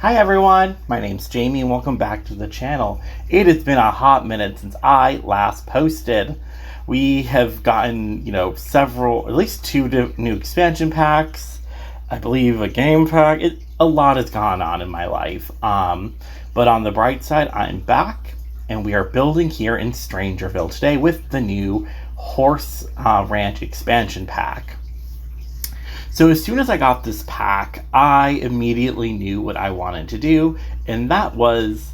Hi everyone, my name's Jamie and welcome back to the channel. It has been a hot minute since I last posted. We have gotten, at least two new expansion packs. I believe a game pack. A lot has gone on in my life. But on the bright side, I'm back and we are building here in Strangerville today with the new Horse Ranch expansion pack. So as soon as I got this pack, I immediately knew what I wanted to do, and that was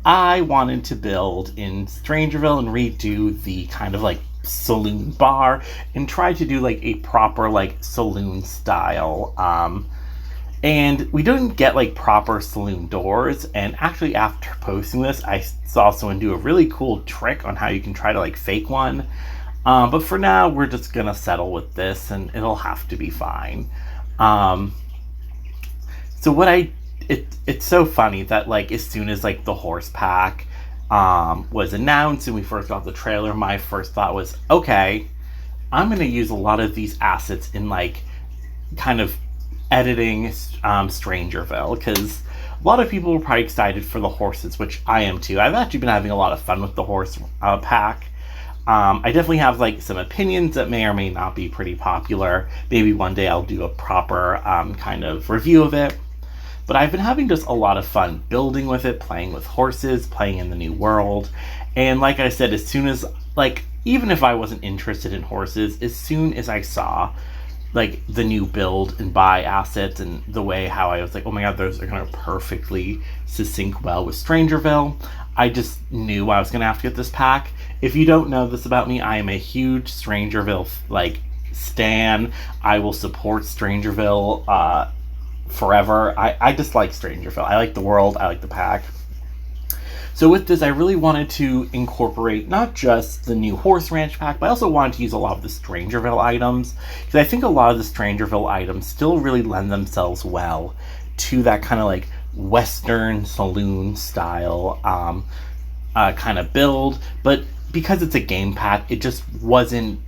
I wanted to build in Strangerville and redo the kind of like saloon bar and try to do like a proper like saloon style. And we didn't get like proper saloon doors, and actually after posting this, I saw someone do a really cool trick on how you can try to like fake one. But for now, we're just gonna settle with this, and it'll have to be fine. So it's so funny that like as soon as like the horse pack was announced and we first got the trailer, my first thought was, okay, I'm gonna use a lot of these assets in like kind of editing Strangerville, because a lot of people were probably excited for the horses, which I am too. I've actually been having a lot of fun with the horse pack. I definitely have like some opinions that may or may not be pretty popular. Maybe one day I'll do a proper kind of review of it. But I've been having just a lot of fun building with it, playing with horses, playing in the new world. And like I said, as soon as, like, even if I wasn't interested in horses, as soon as I saw like the new build and buy assets and the way how I was like, oh my god, those are going to perfectly sync well with Strangerville, I just knew I was going to have to get this pack. If you don't know this about me, I am a huge Strangerville like stan. I will support Strangerville forever. I just like Strangerville. I like the world. I like the pack. So with this, I really wanted to incorporate not just the new Horse Ranch pack, but I also wanted to use a lot of the Strangerville items, because I think a lot of the Strangerville items still really lend themselves well to that kind of like Western saloon style kind of build. But because it's a game pack, it just wasn't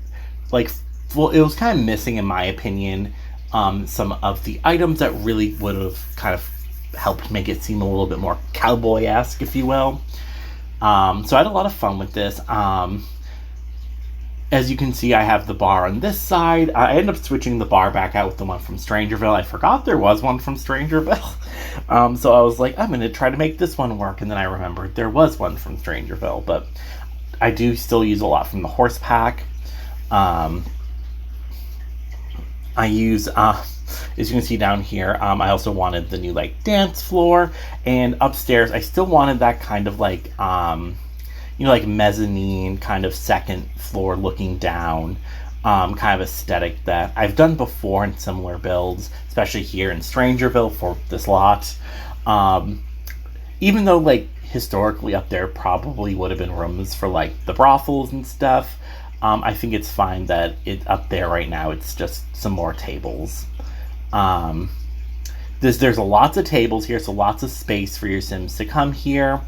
like full. It was kind of missing, in my opinion, some of the items that really would have kind of helped make it seem a little bit more cowboy-esque, if you will. So I had a lot of fun with this. As you can see, I have the bar on this side. I ended up switching the bar back out with the one from Strangerville. I forgot there was one from Strangerville. So I was like, I'm going to try to make this one work. And then I remembered there was one from Strangerville. But I do still use a lot from the horse pack. I use, as you can see down here, I also wanted the new like dance floor, and upstairs I still wanted that kind of like like mezzanine kind of second floor looking down kind of aesthetic that I've done before in similar builds, especially here in Strangerville for this lot. Even though like historically up there probably would have been rooms for like the brothels and stuff, I think it's fine that it up there right now it's just some more tables. There's lots of tables here, so lots of space for your Sims to come here.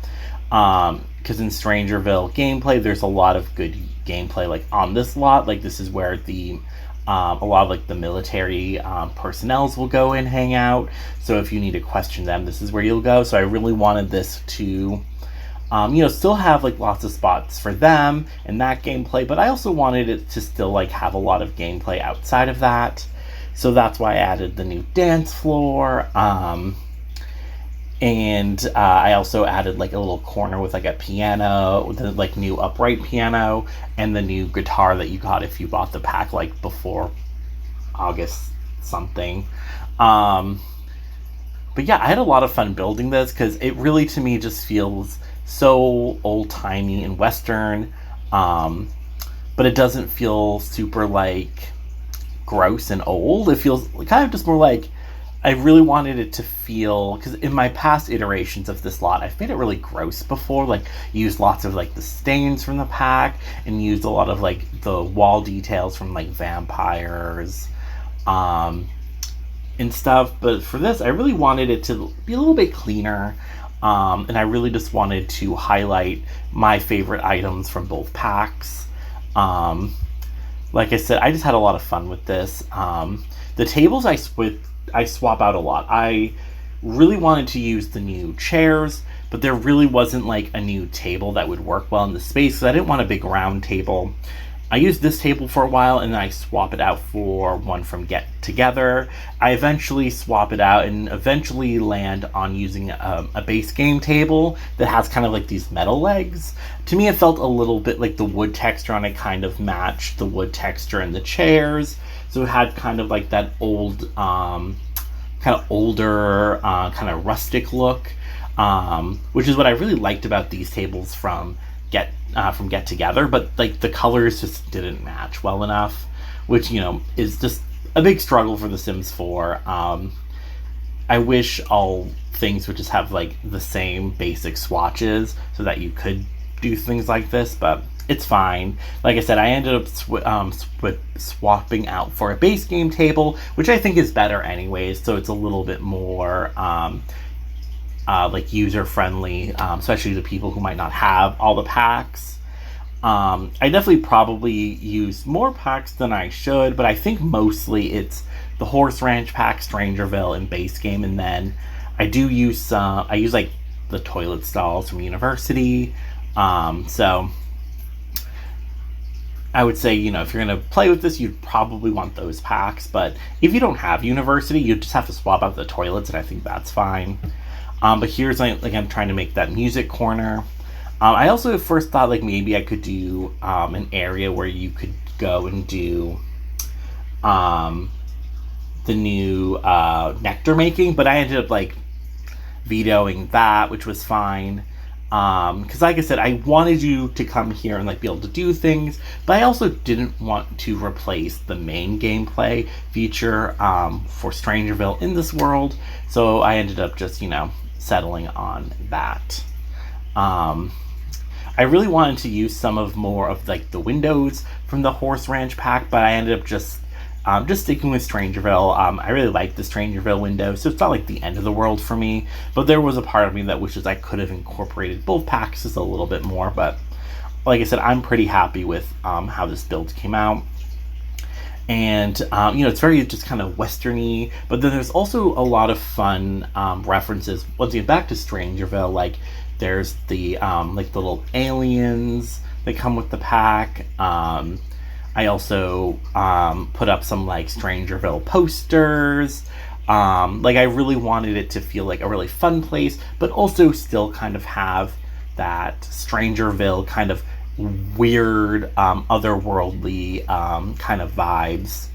Because in Strangerville gameplay, there's a lot of good gameplay like on this lot. Like this is where the a lot of like the military personnels will go and hang out. So if you need to question them, this is where you'll go. So I really wanted this to still have like lots of spots for them and that gameplay, but I also wanted it to still like have a lot of gameplay outside of that. So that's why I added the new dance floor. And I also added like a little corner with like a piano, with the like new upright piano, and the new guitar that you got if you bought the pack like before August something. But yeah, I had a lot of fun building this because it really to me just feels so old-timey and Western, but it doesn't feel super like gross and old. It feels kind of just more like I really wanted it to feel, because in my past iterations of this lot, I've made it really gross before, like used lots of like the stains from the pack and used a lot of like the wall details from like vampires and stuff. But for this, I really wanted it to be a little bit cleaner, and I really just wanted to highlight my favorite items from both packs. Like I said, I just had a lot of fun with this. The tables I swap out a lot. I Really wanted to use the new chairs, but there really wasn't like a new table that would work well in the space, so I didn't want a big round table. I used this table for a while, and then I swap it out for one from Get Together. I eventually swap it out and eventually land on using a base game table that has kind of like these metal legs. To me, it felt a little bit like the wood texture on it kind of matched the wood texture in the chairs. So it had kind of like that old, kind of older, kind of rustic look, which is what I really liked about these tables from Get Together, but like the colors just didn't match well enough, which is just a big struggle for The Sims 4. I wish all things would just have like the same basic swatches so that you could do things like this, but it's fine. Like I said, I ended up swapping out for a base game table, which I think is better anyways, so it's a little bit more like user friendly, especially to people who might not have all the packs. I definitely probably use more packs than I should, but I think mostly it's the Horse Ranch pack, Strangerville, and base game, and then I do use I use like the toilet stalls from University. So I would say, if you're going to play with this, you'd probably want those packs, but if you don't have University, you just have to swap out the toilets, and I think that's fine. But here's like I'm trying to make that music corner. I also at first thought like maybe I could do an area where you could go and do the new nectar making, but I ended up like vetoing that, which was fine. Because like I said, I wanted you to come here and like be able to do things, but I also didn't want to replace the main gameplay feature for Strangerville in this world, so I ended up just settling on that. I really wanted to use some of more of like the windows from the Horse Ranch pack, but I ended up just sticking with Strangerville. I really like the Strangerville window, so it's not like the end of the world for me, but there was a part of me that wishes I could have incorporated both packs just a little bit more. But like I said, I'm pretty happy with how this build came out. And it's very just kind of westerny, but then there's also a lot of fun references once you get back to Strangerville. Like there's the like the little aliens that come with the pack. I also put up some like Strangerville posters. Like I really wanted it to feel like a really fun place, but also still kind of have that Strangerville kind of weird, otherworldly kind of vibes.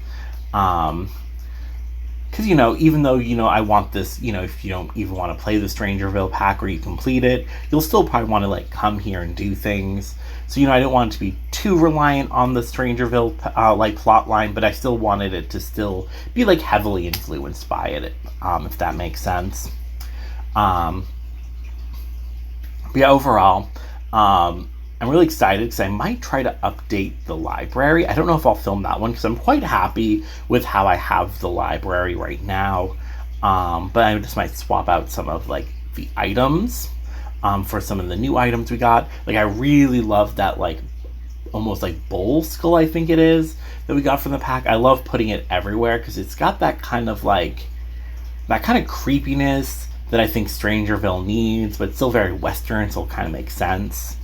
Because even though I want this, if you don't even want to play the Strangerville pack or you complete it, you'll still probably want to like come here and do things. So I didn't want it to be too reliant on the Strangerville like plot line, but I still wanted it to still be like heavily influenced by it, if that makes sense. But yeah, overall, I'm really excited because I might try to update the library. I don't know if I'll film that one because I'm quite happy with how I have the library right now. But I just might swap out some of like the items for some of the new items we got. Like I really love that like almost like bowl skull, I think it is, that we got from the pack. I love putting it everywhere because it's got that kind of creepiness that I think Strangerville needs, but it's still very Western, so it'll kind of make sense.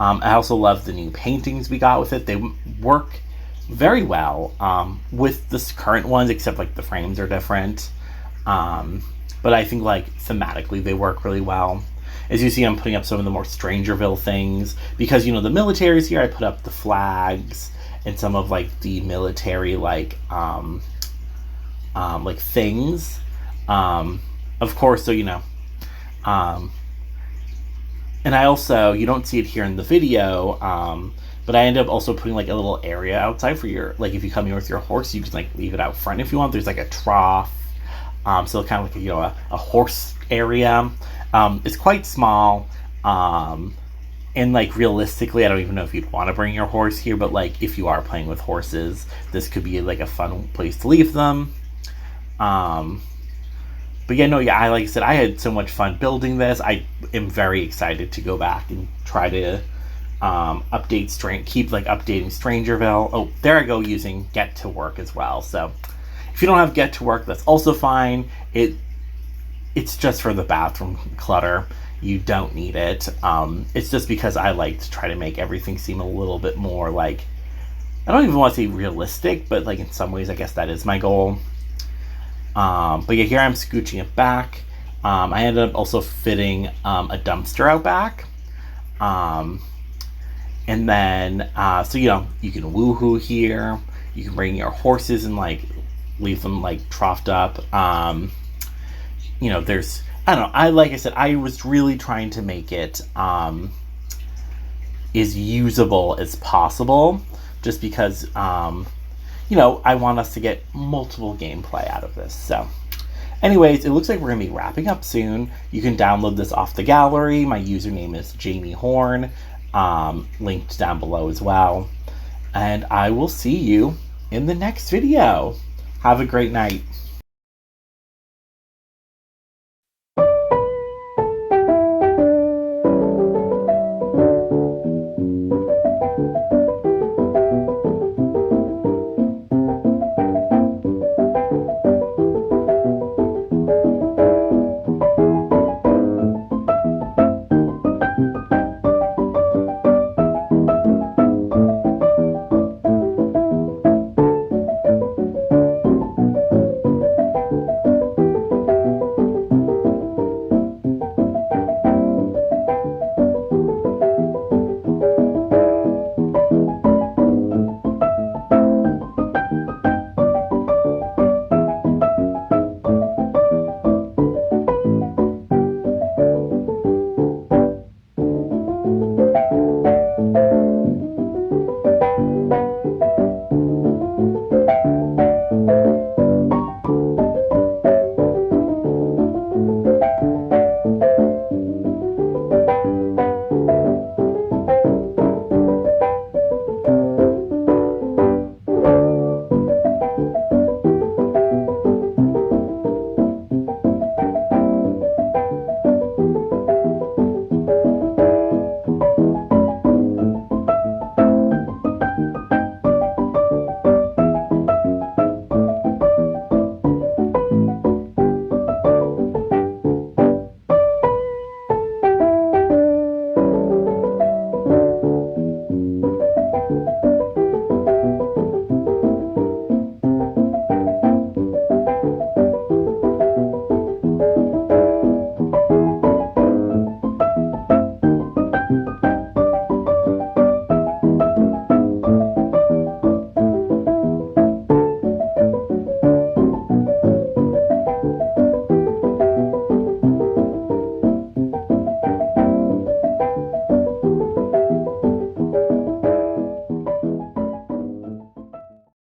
I also love the new paintings we got with it. They work very well with the current ones, except like the frames are different. But I think like thematically they work really well. As you see, I'm putting up some of the more Strangerville things because the military's here. I put up the flags and some of like the military like things. Of course, so and I also, you don't see it here in the video, but I end up also putting like a little area outside for your, like if you come here with your horse, you can like leave it out front if you want. There's like a trough, so kind of like a horse area. It's quite small, and like realistically, I don't even know if you'd want to bring your horse here, but like if you are playing with horses, this could be like a fun place to leave them. But yeah, like I said, I had so much fun building this. I am very excited to go back and try to keep like updating Strangerville. Oh, there I go, using Get to Work as well. So if you don't have Get to Work, that's also fine. It it's just for the bathroom clutter. You don't need it. It's just because I like to try to make everything seem a little bit more like, I don't even want to say realistic, but like in some ways I guess that is my goal. But yeah, here I'm scooching it back. I ended up also fitting a dumpster out back. And then, so you know, you can woohoo here. You can bring your horses and like leave them like troughed up. You know, there's, I don't know. Like I said, I was really trying to make it as usable as possible, just because, you know, I want us to get multiple gameplay out of this. So, anyways, it looks like we're gonna be wrapping up soon. You can download this off the gallery. My username is Jaymehorne, linked down below as well. And I will see you in the next video. Have a great night.